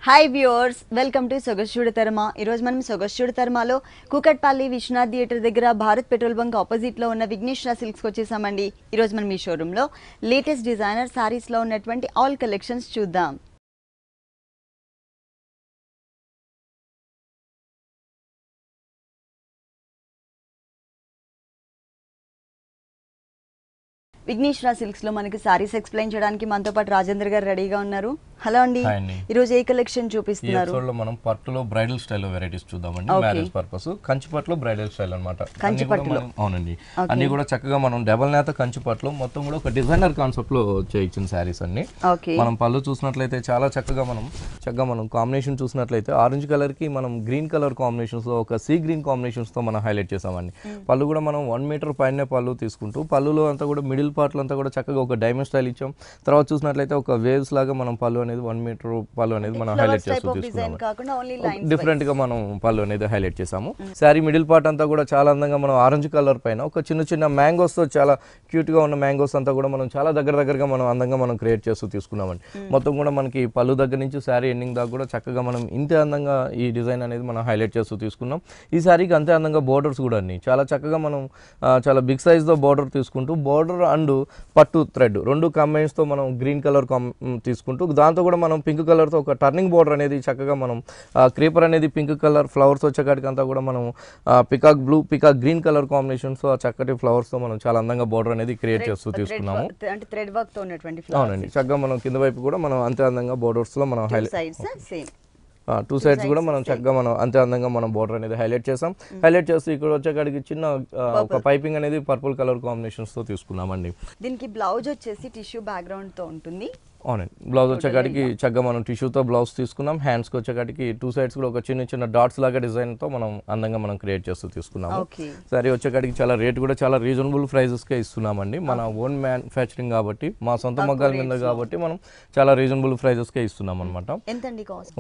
Hi viewers, welcome to Sogasu Chuda Tarama. ఈరోజు మనం సొగస్చూడ తర్మలో కూకట్పల్లి విశ్వనాథ్ థియేటర్ దగ్గర భారత్ పెట్రోల్ బంక్ ఆపోజిట్లో ఉన్న విఘ్నేశ్వర సిల్క్స్కి వచ్చేసామండి. ఈరోజు మనం ఈ షోరూంలో లేటెస్ట్ డిజైనర్ సారీస్లో ఉన్నటువంటి ఆల్ కలెక్షన్స్ చూద్దాం. విఘ్నేశ్వర సిల్క్స్ లో మనకి సారీస్ ఎక్స్ప్లెయిన్ చేయడానికి మనతో పాటు రాజేంద్ర గారు రెడీగా ఉన్నారు. హలో అండి, ఈ రోజు ఏ కలెక్షన్ చూపిస్తున్నారు? ఈ మనం పట్టులో బ్రైడల్ స్టైల్ వెరైటీస్ చూద్దామండి. మ్యారేజ్ పర్పస్ కంచి పట్టులో బ్రైడల్ స్టైల్ అన్నమాట. కంచి పట్టులో అవునండి, అన్ని కూడా చక్కగా మనం డబల్ నేత కంచి పట్టులో మొత్తం కూడా ఒక డిజైనర్ కాన్సెప్ట్ లో చేయించిన సారీస్ అన్ని. మనం పళ్ళు చూసినట్లయితే చాలా చక్కగా మనం కాంబినేషన్ చూసినట్లయితే ఆరెంజ్ కలర్ కి మనం గ్రీన్ కలర్ కాంబినేషన్స్ తో ఒక సీ గ్రీన్ కాంబినేషన్స్ తో మనం హైలైట్ చేసామండి. పళ్ళు కూడా మనం 1 మీటర్ పైన పళ్ళు తీసుకుంటూ పళ్ళులో అంతా కూడా మిడిల్ పార్ట్లో అంతా కూడా చక్కగా ఒక డైమండ్ స్టైల్ ఇచ్చాం. తర్వాత చూసినట్లయితే ఒక వేవ్స్ లాగా మనం పళ్ళు అనేది 1 మీటర్ పళ్ళు అనేది మనం హైలైట్ చేస్తూ తీసుకున్నాము. డిఫరెంట్ గా మనం పళ్ళు అనేది హైలైట్ చేసాము. శారీ మిడిల్ పార్ట్ అంతా కూడా చాలా అందంగా మనం ఆరెంజ్ కలర్ పైన ఒక చిన్న మ్యాంగోస్ తో చాలా క్యూట్ గా ఉన్న మ్యాంగోస్ అంతా కూడా మనం చాలా దగ్గరగా మనం అందంగా మనం క్రియేట్ చేస్తూ తీసుకున్నామండి. మొత్తం కూడా మనకి పళ్ళు దగ్గర నుంచి శారీ ఎండింగ్ దాకా కూడా చక్కగా మనం ఇంతే అందంగా ఈ డిజైన్ అనేది మనం హైలైట్ చేస్తూ తీసుకున్నాం. ఈ శారీకి అంతే అందంగా బోర్డర్స్ కూడా అన్ని చాలా చక్కగా మనం చాలా బిగ్ సైజ్ తో బోర్డర్ తీసుకుంటూ బోర్డర్ అండ్ పట్టు థ్రెడ్ రెండు కాంబినేషన్స్ తో మనం గ్రీన్ కలర్ తీసుకుంటూ దాంతో కూడా మనం పింక్ కలర్ తో ఒక టర్నింగ్ బోర్డర్ అనేది చక్కగా మనం క్రీపర్ అనేది పింక్ కలర్ ఫ్లవర్స్ వచ్చేకాడికి అంతా కూడా మనం peacock blue peacock green colour combinations తో చక్కటి ఫ్లవర్స్ తో మనం చాలా అందంగా బోర్డర్ అనేది క్రియేట్ చేస్తూ తీసుకున్నాము. అవునండి, చక్కగా మనం కింద వైపు కూడా మనం అంతే అందంగా బోర్డర్స్ లో మనం టూ సైడ్స్ కూడా మనం చక్కగా మనం అంతే అందంగా మనం బోర్డర్ అనేది హైలైట్ చేస్తూ ఇక్కడ వచ్చేకాడికి చిన్న ఒక పైపింగ్ అనేది పర్పుల్ కలర్ కాంబినేషన్స్ తో తీసుకున్నామండి. దీనికి బ్లౌజ్ వచ్చేసి టిష్యూ బ్యాక్గ్రౌండ్ తో ఉంటుంది. అవునండి, బ్లౌజ్ వచ్చేకాడికి చక్కగా మనం టిష్యూతో బ్లౌజ్ తీసుకున్నాం. హ్యాండ్స్కి వచ్చేకాడికి 2 సైడ్స్ కూడా ఒక చిన్న డాట్స్ లాగా డిజైన్తో మనం అందంగా మనం క్రియేట్ చేస్తూ తీసుకున్నాము. సరే వచ్చేకాడికి చాలా రేట్ కూడా చాలా రీజనబుల్ ప్రైజెస్కే ఇస్తున్నామండి. మన ఓన్ మ్యానుఫ్యాక్చరింగ్ కాబట్టి మా సొంత మగ్గాల మీద కాబట్టి మనం చాలా రీజనబుల్ ప్రైజెస్కే ఇస్తున్నాం అనమాట.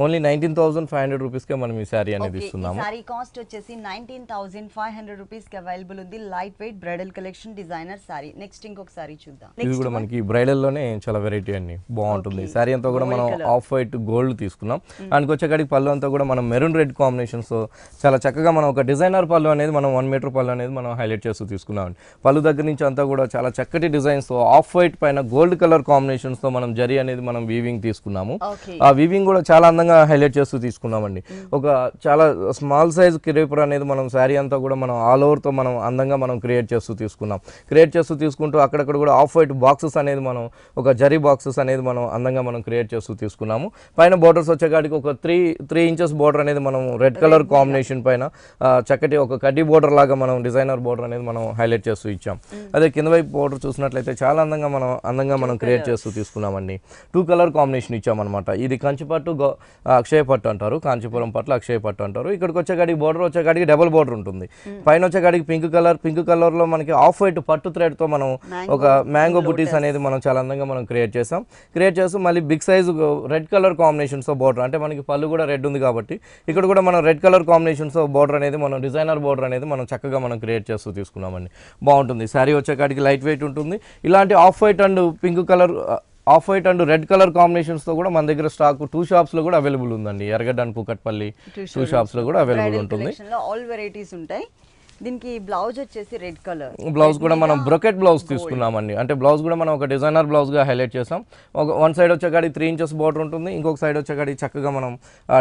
ఓన్లీ 19,500 రూపీస్కే మనం ఈ శారీ అనేది ఇస్తున్నాము. శారీ కాస్ట్ వచ్చేసి 19,500 రూపీస్కి అవైలబుల్ ఉంది. Light weight bridal collection designer sari. Next ఇంకొక శారీ చూద్దాం. ఇది కూడా మనకి బ్రైడల్లోనే చాలా వెరైటీ అండి, బాగుంటుంది. శారీ అంతా కూడా మనం ఆఫ్ వైట్ గోల్డ్ తీసుకున్నాం. దానికి వచ్చేకాడికి పళ్ళు అంతా కూడా మనం మెరూన్ రెడ్ కాంబినేషన్స్ చాలా చక్కగా మనం ఒక డిజైనర్ పళ్ళు అనేది మనం 1 మీటర్ పళ్ళు అనేది మనం హైలైట్ చేస్తూ తీసుకున్నాం. పళ్ళు దగ్గర నుంచి అంతా కూడా చాలా చక్కటి డిజైన్స్ ఆఫ్ వైట్ పైన గోల్డ్ కలర్ కాంబినేషన్స్ తో మనం జరీ అనేది మనం వీవింగ్ తీసుకున్నాము. ఆ వీవింగ్ కూడా చాలా అందంగా హైలైట్ చేస్తూ తీసుకున్నామండి. ఒక చాలా స్మాల్ సైజ్ క్రేపర్ అనేది మనం శారీ అంతా కూడా మనం ఆల్ ఓవర్ తో మనం అందంగా మనం క్రియేట్ చేస్తూ తీసుకుంటూ అక్కడక్కడ కూడా ఆఫ్ వైట్ బాక్సెస్ అనేది మనం ఒక జరీ బాక్సెస్ అనేది మనం అందంగా మనం క్రియేట్ చేస్తూ తీసుకున్నాము. పైన బోర్డర్స్ వచ్చేకాడికి ఒక 3 ఇంచెస్ బోర్డర్ అనేది మనం రెడ్ కలర్ కాంబినేషన్ పైన చక్కటి ఒక కడ్డీ బోర్డర్ లాగా మనం డిజైనర్ బోర్డర్ అనేది మనం హైలైట్ చేస్తూ ఇచ్చాం. అదే కింద వైపు బోర్డర్ చూసినట్లయితే చాలా అందంగా మనం క్రియేట్ చేస్తూ తీసుకున్నామండి. 2 కలర్ కాంబినేషన్ ఇచ్చామన్నమాట. ఇది కంచిపట్టు అక్షయ పట్టు అంటారు, కాంచీపురం పట్ల అక్షయ పట్టు అంటారు. ఇక్కడికి వచ్చేకాడికి బోర్డర్ వచ్చేకాడికి డబుల్ బోర్డర్ ఉంటుంది. పైన వచ్చేకాడికి పింక్ కలర్ లో మనకి ఆఫ్ వైట్ పట్టు థ్రెడ్ తో మనం ఒక మ్యాంగో బుటీస్ అనేది మనం చాలా అందంగా మనం క్రియేట్ చేస్తాం. మళ్ళీ big size red colour combinations border అంటే మనకి పళ్ళు కూడా రెడ్ ఉంది కాబట్టి ఇక్కడ కూడా మనం రెడ్ కలర్ కాంబినేషన్స్ బోర్డర్ అనేది మనం డిజైనర్ బోర్డర్ అనేది మనం చక్కగా మనం క్రియేట్ చేస్తూ తీసుకున్నామండి. బాగుంటుంది. శారీ వచ్చేకాడికి లైట్ వెయిట్ ఉంటుంది. ఇలాంటి off white and pink colour off white and red colour combinations తో కూడా మన దగ్గర స్టాక్ 2 షాప్స్ లో కూడా అవైలబుల్ ఉందండి. ఎర్రగడ్డ అండ్ కూకట్పల్లి 2 షాప్స్ లో కూడా అవైలబుల్ ఉంటుంది. ఆల్ వెరైటీస్ ఉంటాయి. దీనికి బ్లౌజ్ వచ్చేసి రెడ్ కలర్ బ్లౌజ్ కూడా మనం బ్రొకెట్ బ్లౌజ్ తీసుకున్నామండి. అంటే బ్లౌజ్ కూడా మనం ఒక డిజైనర్ బ్లౌజ్ గా హైలైట్ చేసాం. వన్ సైడ్ వచ్చేకాడి 3 ఇంచెస్ బోర్డర్ ఉంటుంది, ఇంకొక సైడ్ వచ్చేకాడి చక్కగా మనం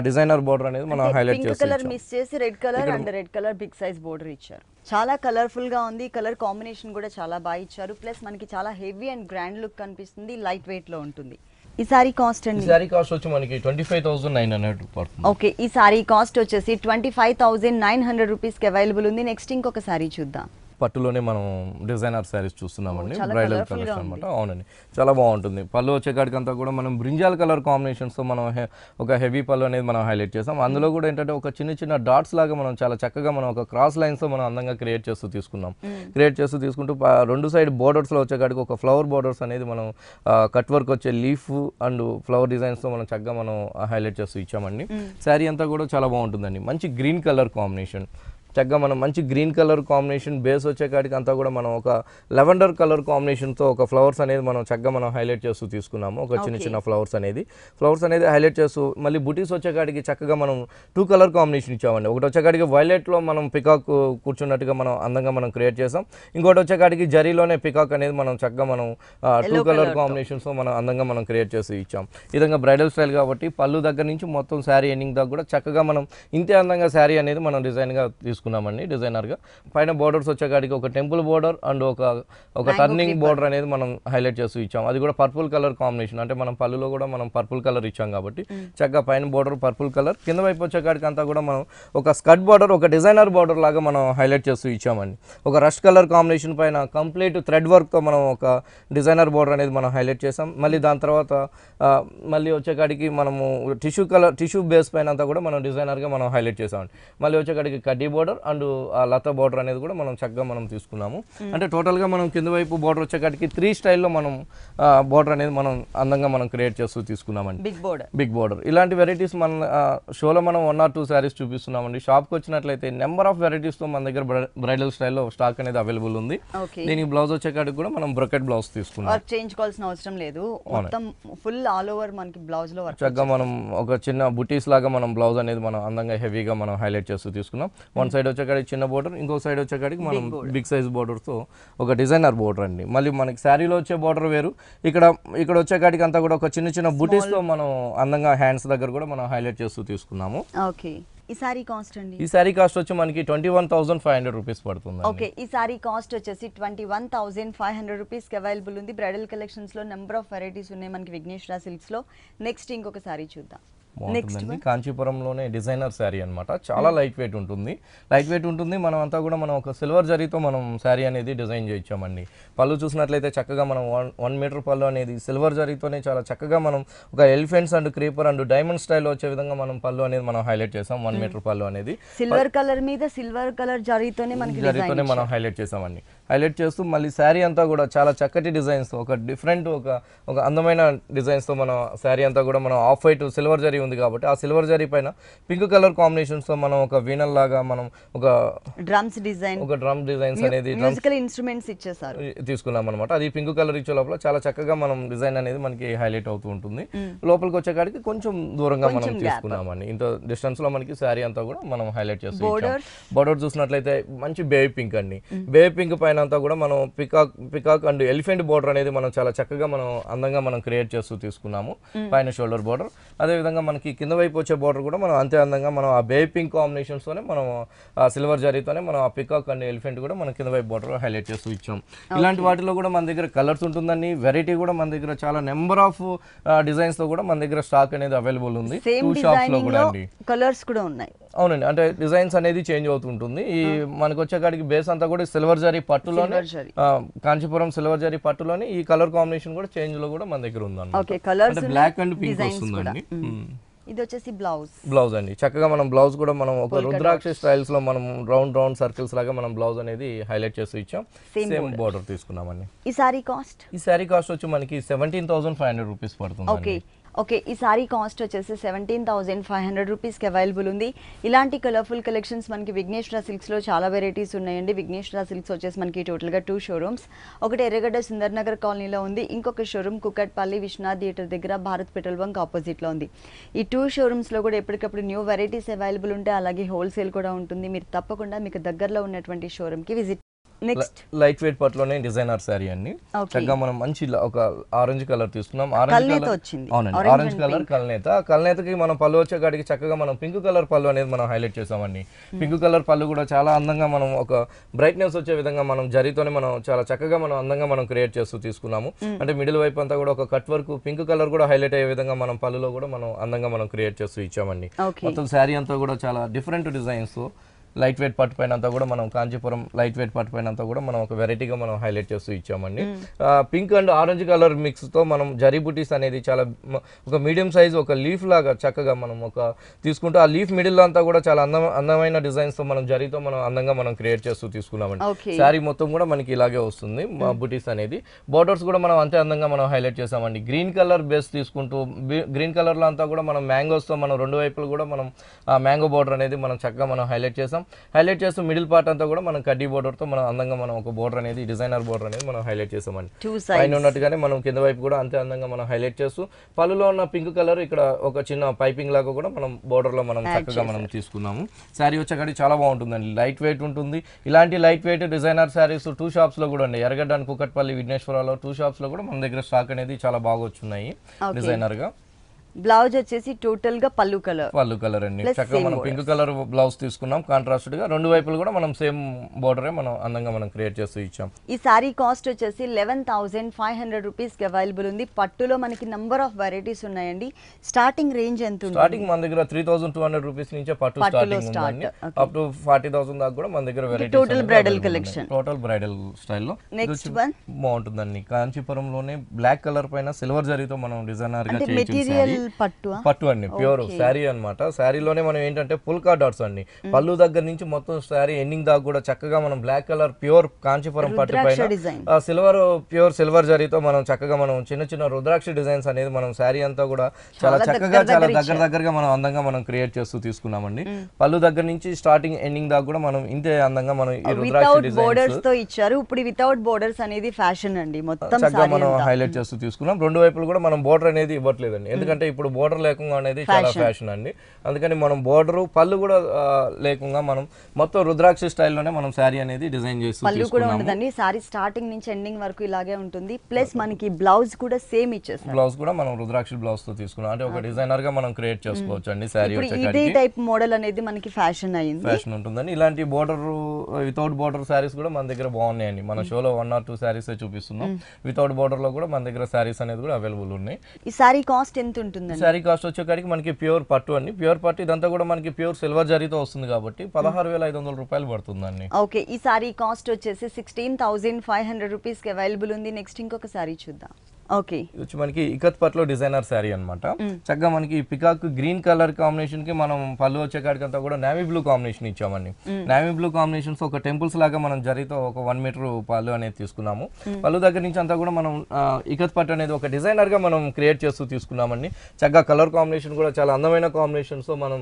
డిజైనర్ బోర్డర్ అనేది మనం హైలైట్ చేసాం. కలర్ మిస్ చేసి red colour and red colour big size border ఇచ్చారు. చాలా కలర్ఫుల్ గా ఉంది. కలర్ కాంబినేషన్ కూడా చాలా బాగా ఇచ్చారు. ప్లస్ మనకి చాలా హెవీ అండ్ గ్రాండ్ లుక్ కనిపిస్తుంది. లైట్ వెయిట్ లో ఉంటుంది. ఈ సారీ కాస్ట్ అండి? ఈ సారీ కాస్ట్ వచ్చి మనకి 25,900 పడుతుంది. ఓకే, ఈ సారీ కాస్ట్ వచ్చేసి 25,900 రూపీస్కి అవైలబుల్ ఉంది. నెక్స్ట్ ఇంకొక సారీ చూద్దాం. పట్టులోనే మనం డిజైనర్ శారీస్ చూస్తున్నామండి. బ్రైడల్ కలెక్షన్ అనమాట. అవునండి, చాలా బాగుంటుంది. పళ్ళు వచ్చేకాడికి అంతా కూడా మనం బ్రింజాల్ కలర్ కాంబినేషన్స్తో మనం ఒక హెవీ పళ్ళు అనేది మనం హైలైట్ చేస్తాం. అందులో కూడా ఏంటంటే ఒక చిన్న డాట్స్ లాగా మనం చాలా చక్కగా మనం ఒక క్రాస్ లైన్స్తో మనం అందంగా క్రియేట్ చేస్తూ తీసుకుంటూ 2 సైడ్ బోర్డర్స్లో వచ్చేకాడికి ఒక ఫ్లవర్ బోర్డర్స్ అనేది మనం కట్ వర్క్ వచ్చే లీఫ్ అండ్ ఫ్లవర్ డిజైన్స్తో మనం చక్కగా మనం హైలైట్ చేస్తూ ఇచ్చామండి. శారీ అంతా కూడా చాలా బాగుంటుందండి. మంచి గ్రీన్ కలర్ కాంబినేషన్ చక్కగా మనం మంచి గ్రీన్ కలర్ కాంబినేషన్ బేస్ వచ్చే కాడికి అంతా కూడా మనం ఒక లెవెండర్ కలర్ కాంబినేషన్తో ఒక ఫ్లవర్స్ అనేది మనం చక్కగా మనం హైలైట్ చేస్తూ తీసుకున్నాము. ఒక చిన్న చిన్న ఫ్లవర్స్ అనేది హైలైట్ చేస్తూ మళ్ళీ బుటీస్ వచ్చే కాడికి చక్కగా మనం 2 కలర్ కాంబినేషన్ ఇచ్చామండి. ఒకటి వచ్చే కాడికి వైలెట్లో మనం పికాక్ కూర్చున్నట్టుగా మనం అందంగా మనం క్రియేట్ చేసాం. ఇంకోటి వచ్చే కాడికి జరీలోనే పికాక్ అనేది మనం చక్కగా మనం 2 కలర్ కాంబినేషన్స్తో మనం అందంగా మనం క్రియేట్ చేసి ఇచ్చాం. ఈ విధంగా బ్రైడల్ స్టైల్ కాబట్టి పళ్ళు దగ్గర నుంచి మొత్తం శారీ ఎండింగ్ దాకా కూడా చక్కగా మనం ఇంతే అందంగా శారీ అనేది మనం డిజైన్గా తీసుకున్నామండి. డిజైనర్గా పైన బోర్డర్స్ వచ్చేకాడికి ఒక టెంపుల్ బోర్డర్ అండ్ ఒక టర్నింగ్ బోర్డర్ అనేది మనం హైలైట్ చేస్తూ ఇచ్చాం. అది కూడా పర్పుల్ కలర్ కాంబినేషన్, అంటే మనం పళ్ళులో కూడా మనం పర్పుల్ కలర్ ఇచ్చాం కాబట్టి చక్కగా పైన బోర్డర్ పర్పుల్ కలర్, కింద వైపు వచ్చేకాడికి అంతా కూడా మనం ఒక స్కర్ట్ బార్డర్, ఒక డిజైనర్ బార్డర్ లాగా మనం హైలైట్ చేస్తూ ఇచ్చామండి. ఒక రష్ కలర్ కాంబినేషన్ పైన కంప్లీట్ థ్రెడ్ వర్క్తో మనం ఒక డిజైనర్ బార్డర్ అనేది మనం హైలైట్ చేసాం. మళ్ళీ దాని తర్వాత మళ్ళీ వచ్చేకాడికి మనము టిష్యూ బేస్ పైన అంతా కూడా మనం డిజైనర్గా మనం హైలైట్ చేసామండి. మళ్ళీ వచ్చేకాడికి కడ్డీ బోర్డర్ అండ్ ఆ లత బార్డర్ అనేది కూడా మనం చక్కగా మనం తీసుకున్నాము. అంటే టోటల్గా మనం కింద వైపు బార్డర్ వచ్చేకాడికి 3 స్టైల్లో మనం బార్డర్ అనేది మనం అందంగా మనం క్రియేట్ చేస్తూ తీసుకున్నామండి. బిగ్ బార్డర్ ఇలాంటి వెరైటీస్ మన షోలో మనం 1 or 2 శారీస్ చూపిస్తున్నామండి. షాప్కి వచ్చినట్లయితే నెంబర్ ఆఫ్ వెరైటీస్తో మన దగ్గర బ్రైడల్ స్టైల్లో స్టాక్ అనేది అవైలబుల్ ఉంది. దీనికి బ్లౌజ్ వచ్చేకాడికి కూడా మనం బ్రొకెట్ బ్లౌజ్ తీసుకున్నాం. చేయించుకోవాల్సిన అవసరం లేదు, మొత్తం ఫుల్ ఆల్ ఓవర్ మనకి బ్లౌజ్ లో చక్కగా మనం ఒక చిన్న బుటీస్ లాగా మనం బ్లౌజ్ అనేది మనం అందంగా హెవీగా మనం హైలైట్ చేస్తూ తీసుకున్నాం. వన్ సైడ్ వచ్చేకాడికి చిన్న బోర్డర్, ఇంకో సైడ్ వచ్చేకాడికి మనం బిగ్ సైజ్ బోర్డర్తో ఒక డిజైనర్ బోర్డర్ అండి. మళ్ళీ మనకి శారీలో వచ్చే బోర్డర్ వేరు, ఇక్కడ వచ్చేకాడికి అంతా కూడా ఒక చిన్న చిన్న బుటీస్తో మనం అందంగా హ్యాండ్స్ దగ్గర కూడా మనం హైలైట్ చేస్తూ తీసుకున్నాము. ఓకే, ఈ సారీ కాస్ట్ అండి? ఈ సారీ కాస్ట్ వచ్చి మనకి 21,500 రూపీస్ పడుతుంది. ఓకే, ఈ సారీ కాస్ట్ వచ్చేసి 21,500 రూపీస్ కి అవైలబుల్ ఉంది. బ్రైడల్ కలెక్షన్స్ లో నెంబర్ ఆఫ్ వెరైటీస్ ఉన్నాయి మనకి విఘ్నేశ్వర సిల్క్స్ లో. నెక్స్ట్ ఇంకొక సారీ చూద్దాం. బాగుంటుందండి, కాంచీపురంలోనే డిజైనర్ శారీ అనమాట. చాలా లైట్ వెయిట్ ఉంటుంది. మనం అంతా కూడా మనం ఒక సిల్వర్ జరీతో మనం శారీ అనేది డిజైన్ చేయించామండి. పళ్ళు చూసినట్లయితే చక్కగా మనం 1 మీటర్ పళ్ళు అనేది సిల్వర్ జరీతోనే చాలా చక్కగా మనం ఒక elephants and creeper and diamond స్టైల్లో వచ్చే విధంగా మనం పళ్ళు అనేది మనం హైలైట్ చేసాం. 1 మీటర్ పళ్ళు అనేది సిల్వర్ కలర్ మీద సిల్వర్ కలర్ జరీతోనే మనం హైలైట్ చేసామండి. హైలైట్ చేస్తూ మళ్ళీ శారీ అంతా కూడా చాలా చక్కటి డిజైన్స్, ఒక డిఫరెంట్ ఒక అందమైన డిజైన్స్తో మన శారీ అంతా కూడా మనం ఆఫ్ వైట్ సిల్వర్ జరీ ఉంది కాబట్టి ఆ సిల్వర్ జరీ పైన పింక్ కలర్ కాంబినేషన్స్తో మనం ఒక వీనల్ లాగా మనం ఒక డ్రమ్ డిజైన్స్ అనేది మ్యూజికల్ ఇన్స్ట్రుమెంట్స్ ఇచ్చేసారు తీసుకున్నాం అనమాట. అది పింక్ కలర్ ఇచ్చే లోపల చాలా చక్కగా మనం డిజైన్ అనేది మనకి హైలైట్ అవుతూ ఉంటుంది. లోపలికి వచ్చేకాడికి కొంచెం దూరంగా మనం తీసుకున్నామండి. ఇంత డిస్టెన్స్ లో మనకి శారీ అంతా కూడా మనం హైలైట్ చేస్తాం. బోర్డర్ చూసినట్లయితే మంచి బేబీ పింక్ అండి. బేబీ పింక్ పైన అంతా కూడా మనం పికాక్ అండ్ ఎలిఫెంట్ బోర్డర్ అనేది మనం చాలా చక్కగా మనం అందంగా మనం క్రియేట్ చేస్తూ తీసుకున్నాము. పైన షోల్డర్ బోర్డర్, అదే విధంగా మనకి కింద వైపు వచ్చే బోర్డర్ కూడా మనం అంతే అందంగా మనం ఆ బేబీ పింక్ కాంబినేషన్స్ తోనే మనం ఆ సిల్వర్ జరీతోనే మనం ఆ పికాక్ అండ్ ఎలిఫెంట్ కూడా మనం కింద వైపు బోర్డర్ హైలైట్ చేస్తూ ఇచ్చాం. ఇలాంటి వాటిలో కూడా మన దగ్గర కలర్స్ ఉంటుందండి. వెరైటీ కూడా మన దగ్గర చాలా నెంబర్ ఆఫ్ డిజైన్స్ తో కూడా మన దగ్గర స్టాక్ అనేది అవైలబుల్ ఉంది. 2 షాప్స్ లో కూడా అండి కలర్స్ కూడా ఉన్నాయి. అవునండి, అంటే డిజైన్స్ అనేది చేంజ్ అవుతుంటుంది. ఈ మనకు వచ్చేకాడికి బేస్ అంతా కూడా సిల్వర్ జరీ పట్టులోనే, కాంచీపురం సిల్వర్ జరీ పట్టులోనే ఈ కలర్ కాంబినేషన్ కూడా చేంజ్ లో కూడా మన దగ్గర ఉందండి. బ్లాక్ అండ్ పింక్ వస్తుందండి. ఇది వచ్చేసి బ్లౌజ్ అండి. చక్కగా మనం బ్లౌజ్ కూడా మనం ఒక రుద్రాక్ష స్టైల్స్ లో మనం రౌండ్ సర్కిల్స్ లాగా మనం బ్లౌజ్ అనేది హైలైట్ చేసి ఇచ్చాం. సేమ్ బోర్డర్ తీసుకున్నామండి. ఈ సారీ కాస్ట్ వచ్చి మనకి 17,500 రూపీస్ పడుతుంది. ఓకే, ఈ సారీ కాస్ట్ వచ్చేసి 17,500 రూపీస్కి అవైలబుల్ ఉంది. ఇలాంటి కలర్ఫుల్ కలెక్షన్స్ మనకి విఘ్నేశ్వర సిల్క్స్లో చాలా వెరైటీస్ ఉన్నాయండి. విఘ్నేశ్వర సిల్క్స్ వచ్చేసి మనకి టోటల్గా 2 షోరూమ్స్. ఒకటి ఎర్రగడ్డ సుందర్ నగర్ కాలనీలో ఉంది, ఇంకొక షోరూమ్ కుకట్పల్లి విశ్వనాథ్ థియేటర్ దగ్గర భారత్ పెట్రోల్ బంక్ ఆపోజిట్లో ఉంది. ఈ 2 షోరూమ్స్లో కూడా ఎప్పటికప్పుడు న్యూ వెరైటీస్ అవైలబుల్ ఉంటాయి, అలాగే హోల్సేల్ కూడా ఉంటుంది. మీరు తప్పకుండా మీకు దగ్గరలో ఉన్నటువంటి షోరూమ్కి విజిట్. నెక్స్ట్ లైట్ వెయిట్ పట్టులోనే డిజైనర్ శారీ అండి. చక్కగా మనం మంచి ఒక ఆరెంజ్ కలర్ తీసుకున్నాం. ఆరెంజ్ కలర్ కల్నేతకి మనం పళ్ళు వచ్చే కాడికి చక్కగా మనం పింక్ కలర్ పళ్ళు అనేది మనం హైలైట్ చేసామండి. పింక్ కలర్ పళ్ళు కూడా చాలా అందంగా మనం ఒక బ్రైట్నెస్ వచ్చే విధంగా మనం జరీతోనే మనం చాలా చక్కగా మనం అందంగా మనం క్రియేట్ చేస్తూ తీసుకున్నాము. అంటే మిడిల్ వైపు అంతా కూడా ఒక కట్ వర్క్ పింక్ కలర్ కూడా హైలైట్ అయ్యే విధంగా మనం పళ్ళులో కూడా మనం అందంగా మనం క్రియేట్ చేస్తూ ఇచ్చామండి. మొత్తం శారీ అంతా కూడా చాలా డిఫరెంట్ డిజైన్స్, లైట్ వెయిట్ పట్టు పైన అంతా కూడా మనం కాంచీపురం లైట్ వెయిట్ పట్టు పైన అంతా కూడా మనం ఒక వెరైటీగా మనం హైలైట్ చేస్తూ ఇచ్చామండి. Pink and orange colour mix తో మనం జరీ బుటీస్ అనేది చాలా ఒక మీడియం సైజ్ ఒక లీఫ్ లాగా చక్కగా మనం ఒక తీసుకుంటూ ఆ లీఫ్ మిడిల్ అంతా కూడా చాలా అందమైన డిజైన్స్ తో మనం జరీతో మనం అందంగా మనం క్రియేట్ చేస్తూ తీసుకున్నామండి. శారీ మొత్తం కూడా మనకి ఇలాగే వస్తుంది బుటీస్ అనేది. బోర్డర్స్ కూడా మనం అంతే అందంగా మనం హైలైట్ చేసామండి. గ్రీన్ కలర్ బేస్ తీసుకుంటూ గ్రీన్ కలర్ లో అంతా కూడా మనం మ్యాంగోస్ తో మనం 2 వైపులు కూడా మనం ఆ మ్యాంగో బోర్డర్ అనేది మనం చక్కగా మనం హైలైట్ చేసాం. హైలైట్ చేస్తూ మిడిల్ పార్ట్ అంతా కూడా మనం కడ్డీ బోర్డర్ తో మనం అందంగా మనం ఒక బోర్డర్ అనేది డిజైనర్ బోర్డర్ అనేది మనం హైలైట్ చేసామండి. పైన ఉన్నట్టుగానే మనం కింద వైపు కూడా అంతే అందంగా మనం హైలైట్ చేస్తూ పళ్ళులో ఉన్న పింక్ కలర్ ఇక్కడ ఒక చిన్న పైపింగ్ లాగా కూడా మనం బోర్డర్ లో మనం చక్కగా మనం తీసుకున్నాము. శారీ వచ్చేకాడికి చాలా బాగుంటుందండి, లైట్ వెయిట్ ఉంటుంది. ఇలాంటి light weight designer saris 2 shops లో కూడా ఉన్నాయి, ఎర్రగడ్డ అండ్ కూకట్పల్లి విఘ్నేశ్వరరావులో 2 షాప్స్ లో కూడా మన దగ్గర స్టాక్ అనేది చాలా బాగా వచ్చున్నాయి డిజైనర్ గా. బ్లౌజ్ వచ్చేసి టోటల్ గా పల్లు కలర్ అండి, చక్కగా మనం పింక్ కలర్ బ్లౌజ్ తీసుకున్నాం కాంట్రాస్టెడ్ గా, రెండు వైపులు కూడా మనం సేమ్ బోర్డరే మనం అందంగా మనం క్రియేట్ చేస్తూ ఇచ్చాం. ఈ సారీ కాస్ట్ వచ్చేసి 11,500 రూపీస్ కి అవైలబుల్ ఉంది. పట్టులో మనకి నంబర్ ఆఫ్ వెరైటీస్ ఉన్నాయండి. స్టార్టింగ్ రేంజ్ ఎంత ఉంది? స్టార్టింగ్ మన దగ్గర 3,200 రూపీస్ నుంచే పట్టు స్టార్టింగ్ ఉందండి, అప్ టు 40,000 దాకా కూడా మన దగ్గర varieties. Total bridal collection, total bridal స్టైల్లో. నెక్స్ట్ వన్ బాగుంటుందండి, కాంచీపురంలోనే బ్లాక్ కలర్ పైన సిల్వర్ జరీతో మనం డిజైనర్ గా మెటీరియల్ పట్టు అండి, ప్యూర్ శారీ అన్నమాట. శారీలోనే మనం ఏంటంటే పుల్కా డాట్స్ అండి, పళ్ళు దగ్గర నుంచి మొత్తం శారీ ఎండింగ్ దాకా కూడా చక్కగా మనం బ్లాక్ కలర్ ప్యూర్ కాంచీపురం పట్టు పైన సిల్వర్ ప్యూర్ సిల్వర్ జరీతో మనం చక్కగా మనం చిన్న చిన్న రుద్రాక్ష డిజైన్స్ అనేది మనం శారీ అంతా కూడా చాలా చక్కగా చాలా దగ్గరగా మనం అందంగా మనం క్రియేట్ చేస్తూ తీసుకున్నామండి. పళ్ళు దగ్గర నుంచి స్టార్టింగ్ ఎండింగ్ దాకా కూడా మనం ఇంతే అందంగా మనం ఈ రుద్రాక్ష డిజైన్స్ తో ఇచ్చారు. ఇప్పుడు వితౌట్ బోర్డర్స్ అనేది ఫ్యాషన్ అండి, మొత్తం చక్కగా మనం హైలైట్ చేస్తూ తీసుకున్నాం. రెండు వైపులు కూడా మనం బోర్డర్ అనేది ఇవ్వట్లేదండి, ఎందుకంటే ఇప్పుడు బోర్డర్ లేకుండా అనేది చాలా ఫ్యాషన్ అండి. అందుకని మనం బోర్డర్ పళ్ళు కూడా లేకుండా మనం మొత్తం రుద్రాక్ష స్టైల్లోనే మనం శారీ అనేది డిజైన్ చేస్తూ పళ్ళు కూడా ఉండదండి. శారీ స్టార్టింగ్ నుంచి ఎండింగ్ వరకు ఇలాగే ఉంటుంది. ప్లస్ మనకి బ్లౌజ్ కూడా సేమ్ ఇచ్చేసారు. బ్లౌజ్ కూడా మనం రుద్రాక్ష బ్లౌజ్ తో తీసుకున్నాం, అంటే ఒక డిజైనర్ గా మనం క్రియేట్ చేసుకోవచ్చు అండి. శారీ ఇదే టైప్ మోడల్ అనేది మనకి ఫ్యాషన్ అయ్యింది, ఫ్యాషన్ ఉంటుందండి. ఇలాంటి బోర్డర్ వితౌట్ బోర్డర్ శారీస్ కూడా మన దగ్గర బాగున్నాయండి. మన షోలో 1 or 2 శారీస్ చూపిస్తున్నాం. వితౌట్ బోర్డర్ లో కూడా మన దగ్గర శారీస్ అనేది కూడా అవైలబుల్ ఉన్నాయి. ఈ శారీ కాస్ట్ ఎంత ఉంటుంది? శారీ కాస్ట్ వచ్చేకాడికి మనకి ప్యూర్ పట్టు అండి, ప్యూర్ పట్టు ఇదంతా కూడా మనకి ప్యూర్ సిల్వర్ జరీతో వస్తుంది కాబట్టి 16,500 రూపాయలు పడుతుందండి. ఓకే, ఈ సారీ కాస్ట్ వచ్చేసి 16,500 రూపీస్ కి అవైలబుల్ ఉంది. నెక్స్ట్ ఇంకొక సారీ చూద్దాం. ఓకే, వచ్చి మనకి ఇకత్ పట్లో డిజైనర్ శారీ అన్నమాట. చక్కగా మనకి పికాక్ గ్రీన్ కలర్ కాంబినేషన్ కి మనం పళ్ళు వచ్చే కాడికంతా కూడా నేవీ బ్లూ కాంబినేషన్ ఇచ్చామండి. నేవీ బ్లూ కాంబినేషన్స్ ఒక టెంపుల్స్ లాగా మనం జరీతో ఒక 1 మీటర్ పళ్ళు అనేది తీసుకున్నాము. పళ్ళు దగ్గర నుంచి అంతా కూడా మనం ఇకత్ పట్టు అనేది ఒక డిజైనర్ గా మనం క్రియేట్ చేస్తూ తీసుకున్నామండి. చక్కగా కలర్ కాంబినేషన్ కూడా చాలా అందమైన కాంబినేషన్స్ తో మనం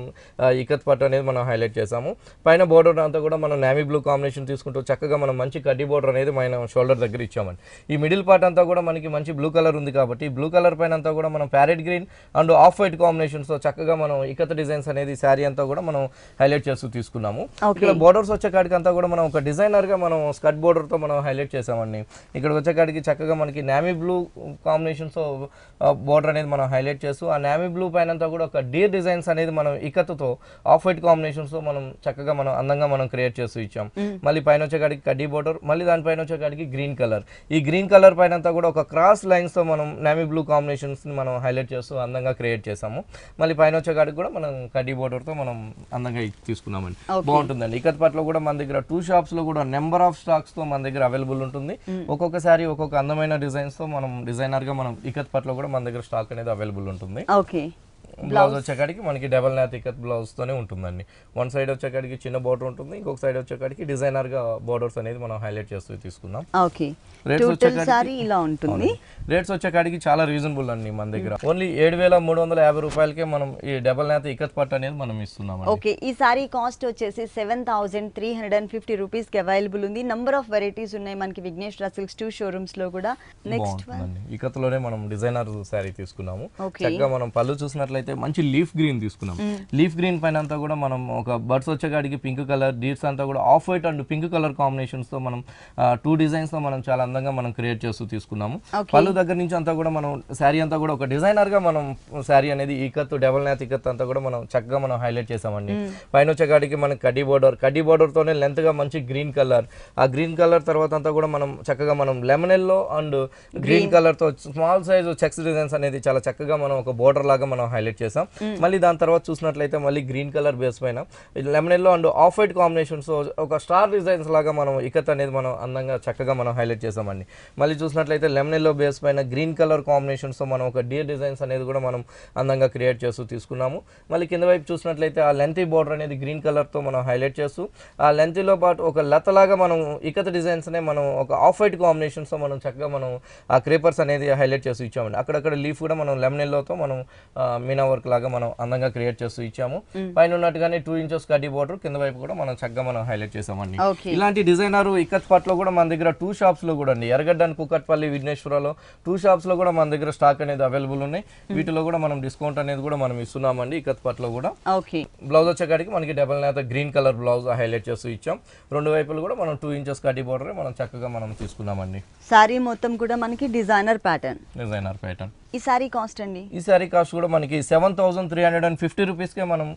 ఇకత్ పట్టు అనేది మనం హైలైట్ చేసాము. పైన బోర్డర్ అంతా కూడా మనం నేవీ బ్లూ కాంబినేషన్ తీసుకుంటూ చక్కగా మనం మంచి కడ్డీ బోర్డర్ అనేది మన షోల్డర్ దగ్గర ఇచ్చామండి. ఈ మిడిల్ పార్ట్ అంతా కూడా మనకి మంచి బ్లూ కలర్ ఉంది కాబట్టి బ్లూ కలర్ పైన అంతా కూడా మనం parrot green and off white combinations తో చక్కగా మనం ఇకత్ డిజైన్స్ అనేది శారీ అంతా కూడా మనం హైలైట్ చేస్తూ తీసుకున్నాము. ఇక్కడ బోర్డర్స్ వచ్చే కాడికి అంతా కూడా మనం ఒక డిజైనర్ గా మనం స్కర్ట్ బోర్డర్ తో మనం హైలైట్ చేసామండి. ఇక్కడ వచ్చే కాడికి చక్కగా మనకి నేవీ బ్లూ కాంబినేషన్స్ బోర్డర్ అనేది మనం హైలైట్ చేస్తూ ఆ నేవీ బ్లూ పైన అంతా కూడా ఒక డీర్ డిజైన్స్ అనేది మనం ఇకత్తో ఆఫ్ వైట్ కాంబినేషన్స్ తో మనం చక్కగా మనం అందంగా మనం క్రియేట్ చేస్తూ ఇచ్చాం. మళ్ళీ పైన వచ్చే కాడికి కడ్డీ బోర్డర్, మళ్ళీ దానిపైన వచ్చే కాడికి గ్రీన్ కలర్. ఈ గ్రీన్ కలర్ పైన అంతా కూడా ఒక క్రాస్ లైన్స్ తో మనం నేవీ బ్లూ కాంబినేషన్స్ ని మనం హైలైట్ చేస్తూ అందంగా క్రియేట్ చేసాము. మళ్ళీ పైన వచ్చే కాడికి కూడా మనం కడ్డీ బోర్డర్ తో మనం అందంగా తీసుకున్నామండి. బాగుంటుందండి. ఇకత్ పట్లో కూడా మన దగ్గర 2 షాప్స్ లో కూడా నెంబర్ ఆఫ్ స్టాక్స్ తో మన దగ్గర అవైలబుల్ ఉంటుంది. ఒక్కొక్కసారి ఒక్కొక్క అందమైన డిజైన్స్ తో మనం డిజైనర్ గా మనం ఇకత్ పట్లో కూడా మన దగ్గర స్టాక్ అనేది అవైలబుల్ ఉంటుంది. ఓకే, బ్లౌజ్ వచ్చేకాడికి మనకి డబల్ నాత్ ఇకత్ బ్లౌజ్ తోనే ఉంటుందండి. వన్ సైడ్ వచ్చేకాడికి చిన్న బోర్డర్ ఉంటుంది, ఇంకొక సైడ్ వచ్చేకాడికి డిజైనర్ గా బోర్డర్స్ అనేది మనం హైలైట్ చేస్తూ తీసుకున్నాం. ఓకే, టోటల్ సారీ ఇలా ఉంటుంది. రేట్స్ వచ్చేకాడికి చాలా రీజనబుల్ అండి మన దగ్గర. ఓన్లీ 7,350 రూపాయలకే మనం ఈ డబల్ నాత్ ఇకత్ పట్టు అనేది మనం ఇస్తున్నాం. ఓకే, ఈ సారీ కాస్ట్ వచ్చేసి 7,350 రూపీస్ కి అవైలబుల్ ఉంది. నంబర్ ఆఫ్ వెరైటీస్ ఉన్నాయి మనకి విఘ్నేశ్వర సిల్క్స్ 2 షోరూమ్స్ లో కూడా. నెక్స్ట్ ఇకత్ లోనే మనం డిజైనర్ సారీ తీసుకున్నాము. చక్కగా మనం పళ్ళు చూసినట్లయితే మంచి లీఫ్ గ్రీన్ తీసుకున్నాం. లీఫ్ గ్రీన్ పైన అంతా కూడా మనం ఒక బర్డ్స్ వచ్చేకాడికి పింక్ కలర్, డీర్స్ అంతా కూడా off white and pink colour combinations తో మనం 2 డిజైన్స్ తో మనం చాలా అందంగా మనం క్రియేట్ చేస్తూ తీసుకున్నాము. పళ్ళు దగ్గర నుంచి అంతా కూడా మనం శారీ అంతా కూడా ఒక డిజైనర్ గా మనం శారీ అనేది ఇకత్ డబల్ నాత్ ఇకత్ అంతా కూడా మనం చక్కగా మనం హైలైట్ చేసామండి. పైన వచ్చేకాడికి మనకి కడ్డీ బోర్డర్ తోనే లెంత్ గా మంచి గ్రీన్ కలర్, ఆ గ్రీన్ కలర్ తర్వాత అంతా కూడా మనం చక్కగా మనం lemon yellow and green colour తో స్మాల్ సైజ్ చెక్స్ డిజైన్స్ అనేది చాలా చక్కగా మనం ఒక బోర్డర్ లాగా మనం హైలైట్ చేసాం. మళ్ళీ దాని తర్వాత చూసినట్లయితే మళ్ళీ గ్రీన్ కలర్ బేస్ పైన lemon yellow and off white combinations ఒక స్టార్ డిజైన్స్ లాగా మనం ఇకత్ అనేది మనం అందంగా చక్కగా మనం హైలైట్ చేసామండి. మళ్ళీ చూసినట్లయితే లెమన్ ఎల్లో బేస్ పైన గ్రీన్ కలర్ కాంబినేషన్స్ తో మనం ఒక డియర్ డిజైన్స్ అనేది కూడా మనం అందంగా క్రియేట్ చేస్తూ తీసుకున్నాము. మళ్ళీ కింద వైపు చూసినట్లయితే ఆ లెంతీ బోర్డర్ అనేది గ్రీన్ కలర్ తో మనం హైలైట్ చేస్తూ ఆ లెంతీలో పాటు ఒక లతలాగా మనం ఇకత్ డిజైన్స్ నే మనం ఒక ఆఫ్ వైట్ కాంబినేషన్స్ తో మనం చక్కగా మనం ఆ క్రేపర్స్ అనేది హైలైట్ చేస్తూ ఇచ్చామండి. అక్కడక్కడ లీఫ్ కూడా మనం లెమన్ ఎల్లోతో మనం మీనా వర్క్ లాగా మనం అందంగా క్రియేట్ చేస్తూ ఇచ్చాము. పైన ఉన్నట్టుగానే 2 ఇంచెస్ కడ్డీ బోర్డర్, కింద వైపు కూడా మనం చక్కగా మనం హైలైట్ చేసామండి. ఇలాంటి డిజైనర్ ఇక్కత్ పట్లో కూడా మన దగ్గర 2 షాప్స్ లో కూడా అండి, ఎర్రగడ్డ అండ్ కూకట్పల్లి విఘ్నేశ్వరలో 2 షాప్స్ లో కూడా మన దగ్గర స్టాక్ అనేది అవైలబుల్ ఉన్నాయి. వీటిలో కూడా మనం డిస్కౌంట్ అనేది కూడా మనం ఇస్తున్నామండి ఇక్కత్ పట్లో కూడా. బ్లౌజ్ వచ్చేకాడికి మనకి డబల్ నేత గ్రీన్ కలర్ బ్లౌజ్ హైలైట్ చేస్తూ ఇచ్చాం. రెండు వైపులు కూడా మనం 2 ఇంచెస్ కడ్డీ బోర్డర్ మనం చక్కగా మనం తీసుకున్నామండి. సారీ మొత్తం కూడా మనకి డిజైనర్ ప్యాటర్న్. ఈ సారీ కాస్ట్ అండి? ఈ సారీ కాస్ట్ కూడా మనకి 7350 రూపీస్ కే మనం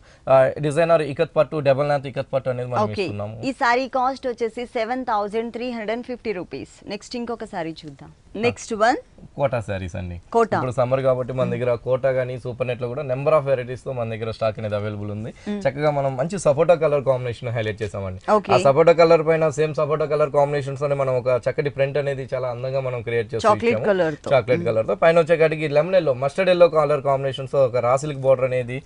డిజైనర్ ఇకత్ పట్టు డబల్ నాత్ ఇకత్ పట్టు అనేది మనం ఇస్తున్నాము. ఈ సారీ కాస్ట్ వచ్చేసి 7350 రూపీస్. నెక్స్ట్ ఇంకొక సారీ చూద్దాం. నెక్స్ట్ వన్ కోటా సారీస్ అండి. ఇప్పుడు సమ్మర్ కాబట్టి మన దగ్గర కోటా గానీ సూపర్ నెట్ లో కూడా నెంబర్ ఆఫ్ వెరైటీస్ తో మన దగ్గర స్టాక్ అనేది అవైలబుల్ ఉంది. చక్కగా మనం మంచి సపోటా కలర్ కాంబినేషన్ హైలైట్ చేసామండి. ఆ సపోటా కలర్ పైన సేమ్ సపోటా కలర్ కాంబినేషన్స్ తోనే మనం ఒక చక్కటి ప్రింట్ అనేది చాలా అందంగా మనం క్రియేట్ చేస్తాం. చాక్లెట్ కలర్ తో పైన వచ్చేకాడికి lemon yellow, mustard yellow colour combinations తో ఒక రా సిల్క్ బోర్డర్ అనేది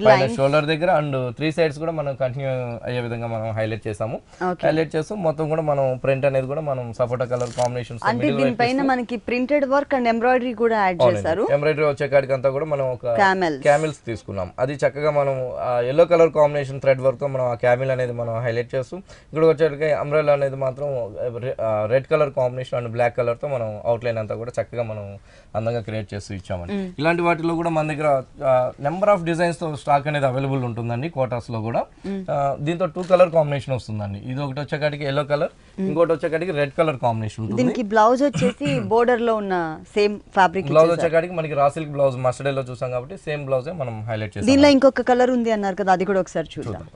పైన షోల్డర్ దగ్గర అండ్ 3 సైడ్స్ కూడా మనం కంటిన్యూ అయ్యే విధంగా మనం హైలైట్ చేసాము. హైలైట్ చేస్తూ మొత్తం కూడా మనం ప్రింట్ అనేది కూడా మనం సపోటా కలర్ కాంబినేషన్స్ మనకి ప్రింటెడ్ వర్క్ అండ్ ఎంబ్రాయిడరీ కూడా యాడ్ చేశారు. ఎంబ్రాయిడరీ వచ్చేకాడికి అంతా కూడా మనం ఒక క్యామిల్స్ తీసుకున్నాం. అది చక్కగా మనం yellow colour combination thread work తో మనం ఆ క్యామిల్ అనేది మనం హైలైట్ చేస్తూ, ఇక్కడ వచ్చేటికి అంబ్రెల్లా అనేది మాత్రం red colour combination and black colour తో మనం అవుట్ లైన్ అంతా కూడా చక్కగా మనం అందంగా క్రియేట్ చేస్తూ ఇచ్చామండి. ఇలాంటి వాటిలో కూడా మన దగ్గర నెంబర్ ఆఫ్ డిజైన్స్ తో స్టాక్ అనేది అవైలబుల్ ఉంటుందండి. కోటాస్ లో కూడా దీంతో 2 కలర్ కాంబినేషన్ వస్తుందండి. ఇది ఒకటి వచ్చేకాడికి ఎల్లో కలర్, ఇంకోటి వచ్చేకాడికి రెడ్ కలర్ కాంబినేషన్ ఉంటుంది. దీనికి బ్లౌజ్ వచ్చేసి బోర్డర్ లో ఉన్న సేమ్ ఫ్యాబ్రిక్ బ్లౌజ్ వచ్చేకాడికి మనకి రా సిల్క్ బ్లౌజ్ మస్టర్డ్ లో చూసాం కాబట్టి సేమ్ బ్లౌజ్ మనం హైలైట్ చేసాం. దీనిలో ఇంకొక కలర్ ఉంది అన్నారు కదా, అది కూడా ఒకసారి చూద్దాం.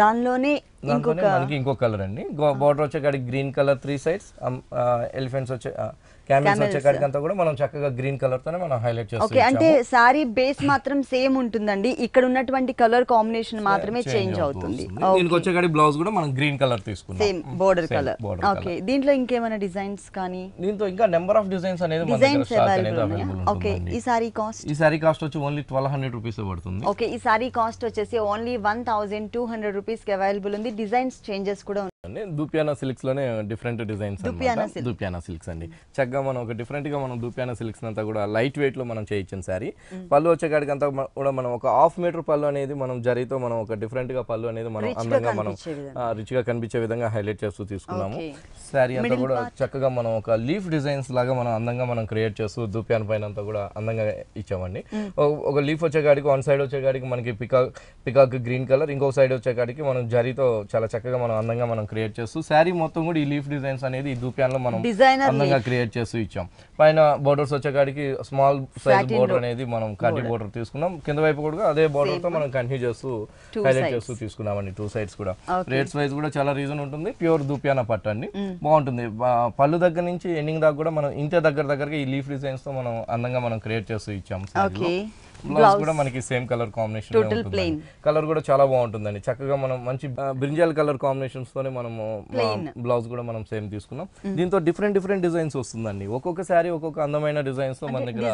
దానిలోనే ఇంకొక కలర్ అండి. బోర్డర్ వచ్చేకాడికి గ్రీన్ కలర్ 3 సైడ్స్, ఎలిఫెంట్స్ వచ్చే క్యామెల్స్ వచ్చేకాడికి అంతా కూడా మనం చక్కగా గ్రీన్ కలర్ తోనే మనం హైలైట్ చేస్తాం. ఓకే, అంటే సారీ బేస్ మాత్రం సేమ్ ఉంటుందండి, ఇక్కడ ఉన్నటువంటి కలర్ కాంబినేషన్ మాత్రమే చేంజ్ అవుతుంది. దీనికి వచ్చేకాడికి బ్లౌజ్ కూడా మనం గ్రీన్ కలర్ తీసుకున్నాం, సేమ్ బోర్డర్ కలర్. ఓకే, దీంట్లో ఇంకేమైనా డిజైన్స్ కానీ? దీంతో ఇంకా నెంబర్ ఆఫ్ డిజైన్స్ అనేది మన దగ్గర స్టాక్ అనేది అవైలబుల్ ఉంది. ఓకే, ఈ సారీ కాస్ట్? ఈ సారీ కాస్ట్ వచ్చి ఓన్లీ 1200 రూపీస్ పడుతుంది. ఓకే, ఈ సారీ కాస్ట్ వచ్చేసి ఓన్లీ 1200 రూపీస్ కి అవైలబుల్ ఉంది. డిజైన్స్ చేంజెస్ కూడా ఉన్నాయి. దూపియానా సిల్క్స్ లోనే డిఫరెంట్ డిజైన్స్ అన్నమాట. దూపియానా సిల్క్స్ అండి. చక్కగా మనం ఒక డిఫరెంట్ గా మనం దూపియానా సిల్క్స్ అంతా కూడా లైట్ వెయిట్ లో మనం చేయించాం సారీ. పళ్ళు వచ్చేకాడికి అంతా కూడా మనం ఒక 1/2 మీటర్ పళ్ళు అనేది మనం జరీతో మనం ఒక డిఫరెంట్ గా పళ్ళు అనేది మనం అందంగా మనం రిచ్ గా కనిపించే విధంగా హైలైట్ చేస్తూ తీసుకున్నాము. సారీ అంతా కూడా చక్కగా మనం ఒక లీఫ్ డిజైన్స్ లాగా మనం అందంగా మనం క్రియేట్ చేస్తూ దూపియాన పైన అంతా కూడా అందంగా ఇచ్చామండి. ఒక లీఫ్ వచ్చేకాడికి వన్ సైడ్ వచ్చేకాడికి మనకి పికాక్ గ్రీన్ కలర్, ఇంకొక సైడ్ వచ్చేకాడికి మనం జరీతో చాలా చక్కగా మనం అందంగా మనం క్రియేట్ చేస్తూ శారీ మొత్తం కూడా ఈ లీఫ్ డిజైన్స్ అనేది ఈ దూపియాన్లో మనం అందంగా క్రియేట్ చేస్తూ ఇచ్చాం. పైన బోర్డర్స్ వచ్చేకాడికి స్మాల్ సైజ్ బోర్డర్ అనేది మనం కడ్డీ బోర్డర్ తీసుకున్నాం. కింద వైపు కూడా అదే బోర్డర్ తో మనం కంటిన్యూ చేస్తూ హైలైట్ చేస్తూ తీసుకున్నామండి. 2 సైడ్స్ కూడా రేట్స్ వైజ్ కూడా చాలా రీజన్ ఉంటుంది. ప్యూర్ దూపియానా పట్టు అండి, బాగుంటుంది. పళ్ళు దగ్గర నుంచి ఎండింగ్ దాకా కూడా మనం ఇంత దగ్గరగా ఈ లీఫ్ డిజైన్స్ తో మనం అందంగా మనం క్రియేట్ చేస్తూ ఇచ్చాం. బ్లౌజ్ కూడా మనకి సేమ్ కలర్ కాంబినేషన్ ఉంటుంది. కలర్ కూడా చాలా బాగుంటుందండి. చక్కగా మనం మంచి బ్రింజాల్ కలర్ కాంబినేషన్స్ తోనే మనము బ్లౌజ్ కూడా మనం సేమ్ తీసుకున్నాం. దీంతో డిఫరెంట్ డిజైన్స్ వస్తుందండి. ఒక్కొక్క సారీ ఒక్కొక్క అందమైన డిజైన్స్ తో మన దగ్గర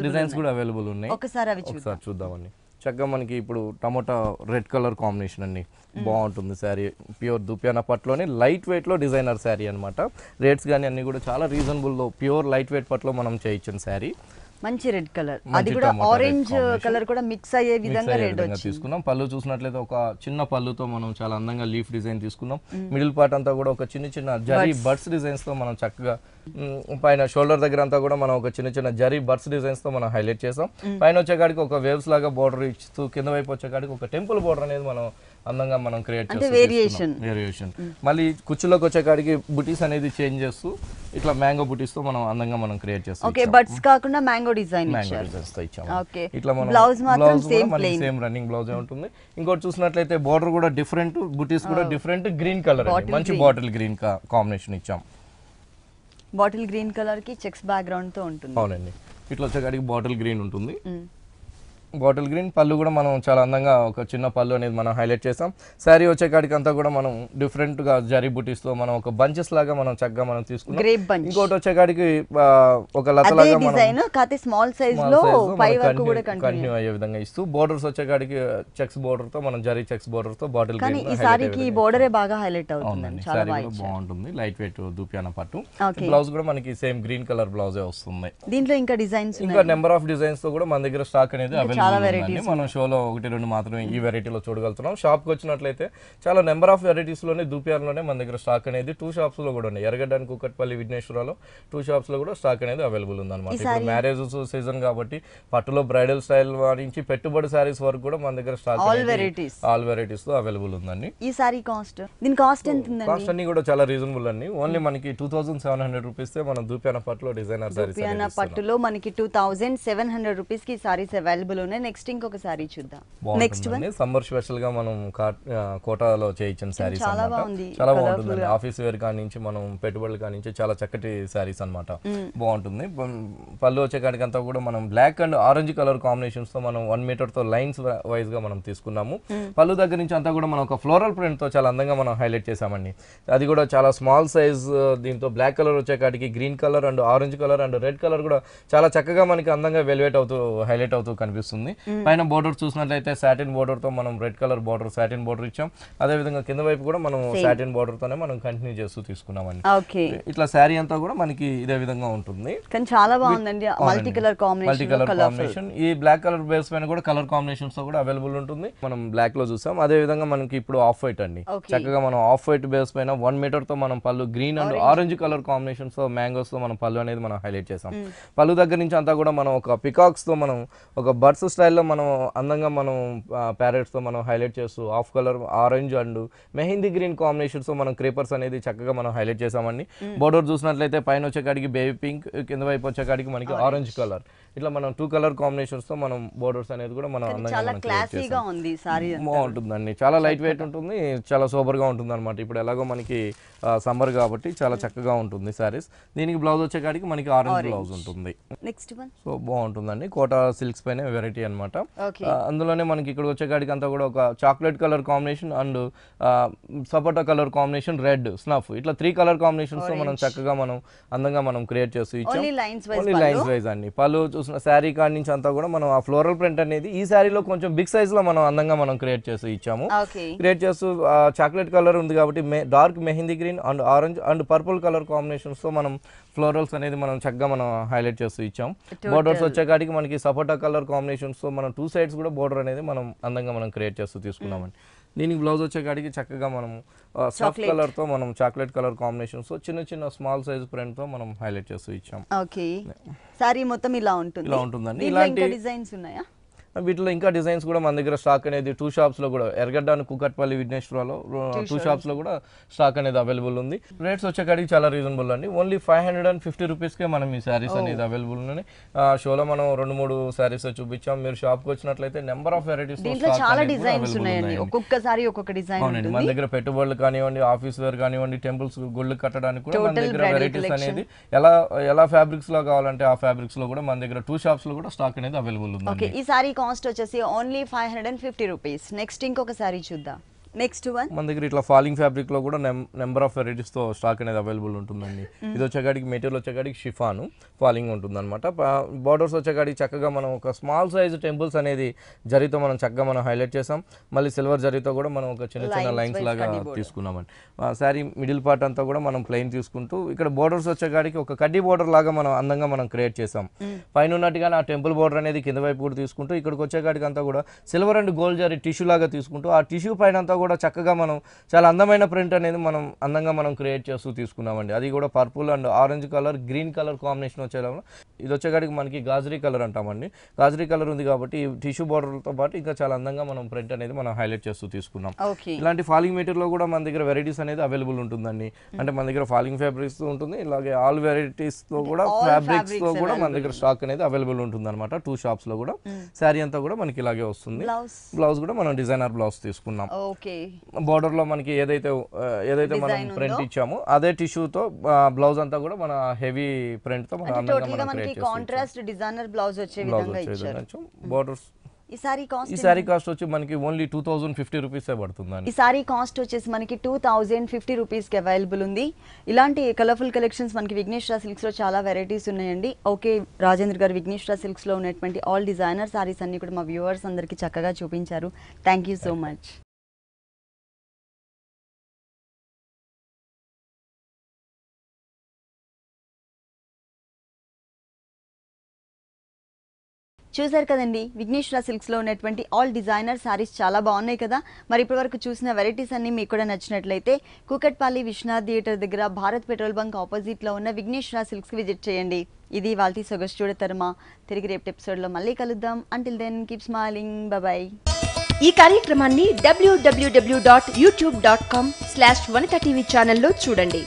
డిజైన్స్ కూడా అవైలబుల్ ఉన్నాయి. ఒకసారి చూద్దామండి. చక్కగా మనకి ఇప్పుడు టమోటా రెడ్ కలర్ కాంబినేషన్ అండి, బాగుంటుంది శారీ. ప్యూర్ దుపియానా పట్టులోనే లైట్ వెయిట్ లో డిజైనర్ శారీ అనమాట. రేట్స్ కానీ అన్ని కూడా చాలా రీజనబుల్ లో ప్యూర్ లైట్ వెయిట్ పట్టులో మనం చేయించిన శారీ. మంచి రెడ్ కలర్, అది కూడా ఆరెంజ్ కలర్ కూడా మిక్స్ అయ్యే విధంగా రెడ్ తీసుకున్నాం. పళ్ళు చూసినట్లయితే ఒక చిన్న పళ్ళుతో మనం చాలా అందంగా లీఫ్ డిజైన్ తీసుకున్నాం. మిడిల్ పార్ట్ అంతా కూడా ఒక చిన్న జరీ బర్డ్స్ డిజైన్స్ తో మనం చక్కగా పైన షోల్డర్ దగ్గర అంతా కూడా మనం ఒక చిన్న జరీ బర్డ్స్ డిజైన్స్ తో మనం హైలైట్ చేసాం. పైన వచ్చేకాడికి ఒక వేవ్స్ లాగా బోర్డర్ ఇస్తూ కింద వైపు వచ్చేకాడికి ఒక టెంపుల్ బోర్డర్ అనేది మనం అందంగా మనం క్రియేట్ చేస్తాం. వేరియేషన్ మళ్ళీ కుచ్చులోకి వచ్చేకాడికి బుటీస్ అనేది చేంజ్ చేస్తూ ఇట్లా మ్యాంగో బుటీస్ తో మనం అందంగా మనం క్రియేట్ చేస్తాం. ఓకే, బర్డ్స్ కాకుండా మ్యాంగో డిజైన్ ఇచ్చాము. ఇట్లా మనం బ్లౌజ్ సేమ్ రన్నింగ్ బ్లౌజ్ ఉంటుంది. ఇంకోటి చూసినట్లయితే బోర్డర్ కూడా డిఫరెంట్, బుటీస్ కూడా డిఫరెంట్. గ్రీన్ కలర్ మంచి బాటిల్ గ్రీన్ కాంబినేషన్ ఇచ్చాం. బాటిల్ గ్రీన్ కలర్ కి చెక్స్ బ్యాక్గ్రౌండ్ తో ఉంటుంది. అవునండి, ఇట్లా వచ్చేకాడికి బాటిల్ గ్రీన్ ఉంటుంది. బాటిల్ గ్రీన్ పళ్ళు కూడా మనం చాలా అందంగా ఒక చిన్న పళ్ళు అనేది మనం హైలైట్ చేసాం. శారీ వచ్చేకాడికి అంతా కూడా మనం డిఫరెంట్ గా జరీ బుటీస్ తో మనం ఒక బంచెస్ లాగా మనం చక్కగా మనం తీసుకున్నాం. ఇంకోటి వచ్చేకాడికి ఒక లతలాగా మనం స్మాల్ సైజ్ లో పై వరకు కూడా కంటిన్యూ అయ్యే విధంగా ఇస్తూ బోర్డర్స్ వచ్చేకాడికి చెక్స్ బోర్డర్ తో మనం జరీ చెక్స్ బోర్డర్ తో బాటిల్ గ్రీన్ ఈ సారీకి బోర్డర్ బాగా హైలైట్ అవుతుంది. చాలా బాగుంటుంది. లైట్ వెయిట్ దూపియానా పట్టు. బ్లౌజ్ కూడా మనకి సేమ్ గ్రీన్ కలర్ బ్లౌజే వస్తుంది. దీంట్లో ఇంకా డిజైన్స్ ఇంకా నెంబర్ ఆఫ్ డిజైన్స్ తో కూడా మన దగ్గర స్టాక్ అనేది అవైలబుల్ అవైలబుల్ ఉందండి. మనం షోలో 1-2 మాత్రమే ఈ వెరైటీలో చూడగలుగుతున్నాం. షాప్కి వచ్చినట్లయితే చాలా నెంబర్ ఆఫ్ వెరైటీస్లోనే దూపియార్లోనే మన దగ్గర స్టాక్ అనేది 2 షాప్స్లో కూడా ఉన్నాయి. ఎర్రగడ్డ అండ్ కూకట్పల్లి విఘ్నేశ్వరలో 2 షాప్స్లో కూడా స్టాక్ అనేది అవైలబుల్ ఉందన్నమాట. ఇప్పుడు మ్యారేజ్ సీజన్ కాబట్టి పట్టులో బ్రైడల్ స్టైల్ నుంచి పెట్టుబడి శారీస్ వరకు కూడా మన దగ్గర స్టాక్ ఆల్ వెరైటీస్ లో అవైలబుల్ ఉందండి. ఈ సారీ కాస్ట్, దీని కాస్ట్ ఎంత ఉందండి? కాస్ట్ అన్ని కూడా చాలా రీజనబుల్ అండి. ఓన్లీ మనకి 2700 రూపీస్ మనం దూపియాన పట్టులో డిజైనర్ సారీస్ దూపియాన పట్టులో మనకి 2700 రూపీస్ కి సారీస్ అవైలబుల్ ఉన్నాయి. నెక్స్ట్ ఇంకొక సారీ చూద్దాం. నెక్స్ట్ వన్ సమ్మర్ స్పెషల్ గా మనం కోటాలో చేయించిన సారీస్ చాలా బాగుంటుంది. ఆఫీస్ వేర్ కాడి నుంచి మనం పెట్టుబడుల కాడి నుంచి చాలా చక్కటి సారీస్ అన్నమాట. బాగుంటుంది. పళ్ళు వచ్చే కాడికంతా కూడా మనం black and orange colour combinations తో మనం 1 మీటర్ తో లైన్స్ వైజ్ గా మనం తీసుకున్నాము. పళ్ళు దగ్గర నుంచి అంతా కూడా మనం ఒక ఫ్లోరల్ ప్రింట్ తో చాలా అందంగా మనం హైలైట్ చేసామండి. అది కూడా చాలా స్మాల్ సైజ్. దీంతో బ్లాక్ కలర్ వచ్చే కాడికి green colour and orange colour and red colour కూడా చాలా చక్కగా మనకి అందంగా వెలివేట్ అవుతూ హైలైట్ అవుతూ కనిపిస్తుంది. పైన బోర్డర్ చూసినట్లయితే సాటిన్ బోర్డర్ తో మనం red colour border satin border ఇచ్చాం. అదే విధంగా కింద వైపు కూడా మనం సాటిన్ బోర్డర్ తోనే మనం కంటిన్యూ చేస్తూ తీసుకున్నామండి. ఇట్లా శారీ అంతా కూడా మనకి ఇదే విధంగా ఉంటుంది. కానీ చాలా బాగుందండి. Multi colour combination. ఈ బ్లాక్ కలర్ బేస్ పైన కూడా కలర్ కాంబినేషన్స్ తో కూడా అవైలబుల్ ఉంటుంది. మనం బ్లాక్ లో చూసాం. అదే విధంగా మనకి ఇప్పుడు ఆఫ్ వైట్ అండి. చక్కగా మనం ఆఫ్ వైట్ బేస్ పైన 1 మీటర్ తో మనం పళ్ళు green and orange colour combinations తో మ్యాంగోస్ తో మనం పళ్ళు అనేది మనం హైలైట్ చేసాం. పళ్ళు దగ్గర నుంచి అంతా కూడా మనం ఒక పికాక్స్ తో మనం ఒక బర్డ్స్ స్టైల్లో మనం అందంగా మనం ప్యారెట్స్ తో మనం హైలైట్ చేస్తూ of colour orange and mehndi green combinations తో మనం క్రేపర్స్ అనేది చక్కగా మనం హైలైట్ చేసామండి. బోర్డర్ చూసినట్లయితే పైన వచ్చే కాడికి బేబీ పింక్, కింద వైపు వచ్చే కాడికి మనకి ఆరెంజ్ కలర్. ఇట్లా మనం 2 కలర్ కాంబినేషన్స్ తో మనం బోర్డర్స్ అనేది కూడా మనం అందంగా బాగుంటుందండి. చాలా లైట్ వెయిట్ ఉంటుంది, చాలా సూపర్ గా ఉంటుంది అనమాట. ఇప్పుడు ఎలాగో మనకి సమ్మర్ కాబట్టి చాలా చక్కగా ఉంటుంది సారీస్. దీనికి బ్లౌజ్ వచ్చే కాడికి మనకి ఆరెంజ్ బ్లౌజ్ ఉంటుంది. నెక్స్ట్ వన్ సో బాగుంటుందండి. కోటా సిల్క్స్ పైన వెరైటీ అనమాట. అందులోనే మనకి ఇక్కడ వచ్చే కాడికి అంతా కూడా ఒక chocolate colour combination and sapota colour combination, red snuff, ఇట్లా 3 కలర్ కాంబినేషన్స్ తో మనం చక్కగా మనం అందంగా మనం క్రియేట్ చేస్తూ ఇచ్చాం. ఓన్లీ లైన్స్ వైజ్ అండి. పళ్ళు చూసిన శారీ కాడి నుంచి అంతా కూడా మనం ఆ ఫ్లోరల్ ప్రింట్ అనేది ఈ శారీలో కొంచెం బిగ్ సైజ్ లో మనం అందంగా మనం క్రియేట్ చేస్తూ ఇచ్చాము. క్రియేట్ చేస్తూ చాక్లెట్ కలర్ ఉంది కాబట్టి dark mehndi green and orange and purple colour combinations తో మనం ఫ్లోరల్స్ అనేది మనం చక్కగా మనం హైలైట్ చేస్తూ ఇచ్చాం. బోర్డర్స్ వచ్చే కాడికి మనకి సపోటా కలర్ కాంబినేషన్స్ తో మనం 2 సైడ్స్ కూడా బోర్డర్ అనేది మనం అందంగా మనం క్రియేట్ చేస్తూ తీసుకున్నామండి. దీనికి బ్లౌజ్ వచ్చే కాడికి చక్కగా మనం సాఫ్ట్ కలర్ తో మనం చాక్లెట్ కలర్ కాంబినేషన్స్ తో చిన్న చిన్న స్మాల్ సైజ్ ప్రింట్ తో మనం హైలైట్ చేస్తూ ఇచ్చాం. ఓకే, సారీ మొత్తం ఇలా ఉంటుందండి. ఇలాంటి డిజైన్స్ ఉన్నాయా? వీటిలో ఇంకా డిజైన్స్ కూడా మన దగ్గర స్టాక్ అనేది 2 షాప్స్ లో కూడా ఎర్రగడ్డ అండ్ కూకట్పల్లి విఘ్నేశ్వరలో 2 షాప్స్ లో కూడా స్టాక్ అనేది అవైలబుల్ ఉంది. రేట్స్ వచ్చేకాడికి చాలా రీజనబుల్ అండి. ఓన్లీ 550 రూపీస్ కే మనం ఈ సారీస్ అనేది అవైలబుల్ ఉన్నాయి. షోలో మనం 2-3 సారీస్ చూపించాం. మీరు షాప్ కి వచ్చినట్లయితే నెంబర్ ఆఫ్ వెరైటీస్ చాలా డిజైన్స్ ఉన్నాయండి. ఒక్కొక్క సారీ ఒక్కొక్క డిజైన్ ఉంటుంది. మన దగ్గర పెట్టుబడులు కానివ్వండి, ఆఫీస్ వేర్ కానివ్వండి, టెంపుల్స్ గుళ్ళు కట్టడానికి కూడా మన దగ్గర వెరైటీస్ అనేది ఎలా ఫ్యాబ్రిక్స్ లో కావాలంటే ఆ ఫ్యాబ్రిక్స్ లో కూడా మన దగ్గర 2 షాప్స్ లో కూడా స్టాక్ అనేది అవైలబుల్ ఉంది. ఈ సారీ కాస్ట్ వచ్చేసి ఓన్లీ 550 రూపీస్. నెక్స్ట్ ఇంకొక సారీ చూద్దాం. నెక్స్ట్ వన్ మన దగ్గర ఇట్లా ఫాలింగ్ ఫ్యాబ్రిక్ లో కూడా నెంబర్ ఆఫ్ వెరైటీస్ తో స్టాక్ అనేది అవైలబుల్ ఉంటుందండి. ఇది వచ్చేకాడికి మెటీరియల్ వచ్చేకాడికి షిఫాను ఫాలింగ్ ఉంటుంది అనమాట. బార్డర్స్ వచ్చేకాడికి చక్కగా మనం ఒక స్మాల్ సైజ్ టెంపుల్స్ అనేది జరీతో మనం చక్కగా మనం హైలైట్ చేసాం. మళ్ళీ సిల్వర్ జరీతో కూడా మనం ఒక చిన్న చిన్న లైన్స్ లాగా తీసుకున్నామండి. శారీ మిడిల్ పార్ట్ అంతా కూడా మనం ప్లెయిన్ తీసుకుంటూ ఇక్కడ బోర్డర్స్ వచ్చేకాడికి ఒక కడ్డీ బోర్డర్ లాగా మనం అందంగా మనం క్రియేట్ చేసాం. పైన ఉన్నట్టుగా ఆ టెంపుల్ బోర్డర్ అనేది కింద వైపు కూడా తీసుకుంటూ ఇక్కడికి వచ్చేకాడికి అంతా కూడా silver and gold zari tissue లాగా తీసుకుంటూ ఆ టిష్యూ పైన అంతా కూడా చక్కగా మనం చాలా అందమైన ప్రింట్ అనేది మనం అందంగా మనం క్రియేట్ చేస్తూ తీసుకున్నామండి. అది కూడా purple and orange colour green colour combination వచ్చేలా ఇది వచ్చేకాడికి మనకి గాజరీ కలర్ అంటామండి. గాజరీ కలర్ ఉంది కాబట్టి టిష్యూ బోర్డర్తో పాటు ఇంకా చాలా అందంగా మనం ప్రింట్ అనేది మనం హైలైట్ చేస్తూ తీసుకున్నాం. ఇలాంటి ఫాలింగ్ మెటీరియల్ లో కూడా మన దగ్గర వెరైటీస్ అనేది అవైలబుల్ ఉంటుందండి. అంటే మన దగ్గర ఫాలింగ్ ఫ్యాబ్రిక్స్ ఉంటుంది, ఇలాగే ఆల్ వెరైటీస్ తో కూడా ఫ్యాబ్రిక్స్ తో కూడా మన దగ్గర స్టాక్ అనేది అవైలబుల్ ఉంటుంది అనమాట. 2 షాప్స్ లో కూడా శారీ అంతా కూడా మనకి ఇలాగే వస్తుంది. బ్లౌజ్ కూడా మనం డిజైనర్ బ్లౌజ్ తీసుకున్నాం. బోర్డర్ లో మనకి ఏదైతే మనం ప్రింట్ ఇచ్చామో అదే టిష్యూతో బ్లౌజ్ అంతా కూడా మన హెవీ ప్రింట్ తో మనం అందంగా మనం క్రియేట్ చేస్తాం. కాంట్రాస్ట్ డిజైనర్ బ్లౌజ్ వచ్చే విధంగా ఇచ్చారు. బోర్డర్స్ ఈ సారీ కాస్ట్ వచ్చి మనకి ఓన్లీ 2050 రూపీస్ పడుతుంది. ఈ సారీ కాస్ట్ వచ్చేసి మనకి 2050 రూపీస్ కి అవైలబుల్ ఉంది. ఇలాంటి కలర్ఫుల్ కలెక్షన్స్ మనకి విఘ్నేశ్వర సిల్క్స్ లో చాలా వెరైటీస్ ఉన్నాయండి. ఓకే, రాజేంద్ర గారు విఘ్నేశ్వర సిల్క్స్ లో ఉన్నటువంటి ఆల్ డిజైనర్ సారీస్ అన్ని కూడా మా వ్యూవర్స్ అందరికి చక్కగా చూపించారు. Thank you so much. చూసారు కదండి, విఘ్నేశ్వర సిల్క్స్లో ఉన్నటువంటి ఆల్ డిజైనర్ సారీస్ చాలా బాగున్నాయి కదా. మరి ఇప్పటివరకు చూసిన వెరైటీస్ అన్ని మీకు కూడా నచ్చినట్లయితే కూకట్పల్లి విశ్వనాథ్ థియేటర్ దగ్గర భారత్ పెట్రోల్ బంక్ ఆపోజిట్లో ఉన్న విఘ్నేశ్వర సిల్క్స్కి విజిట్ చేయండి. ఇది వాళ్ళ సొగసు చూడతరమా. తిరిగి రేపు ఎపిసోడ్లో మళ్ళీ కలుద్దాం. Until then keep smiling. Bye. ఈ కార్యక్రమాన్ని www.youtube.com/vanitha TV ఛానల్లో చూడండి.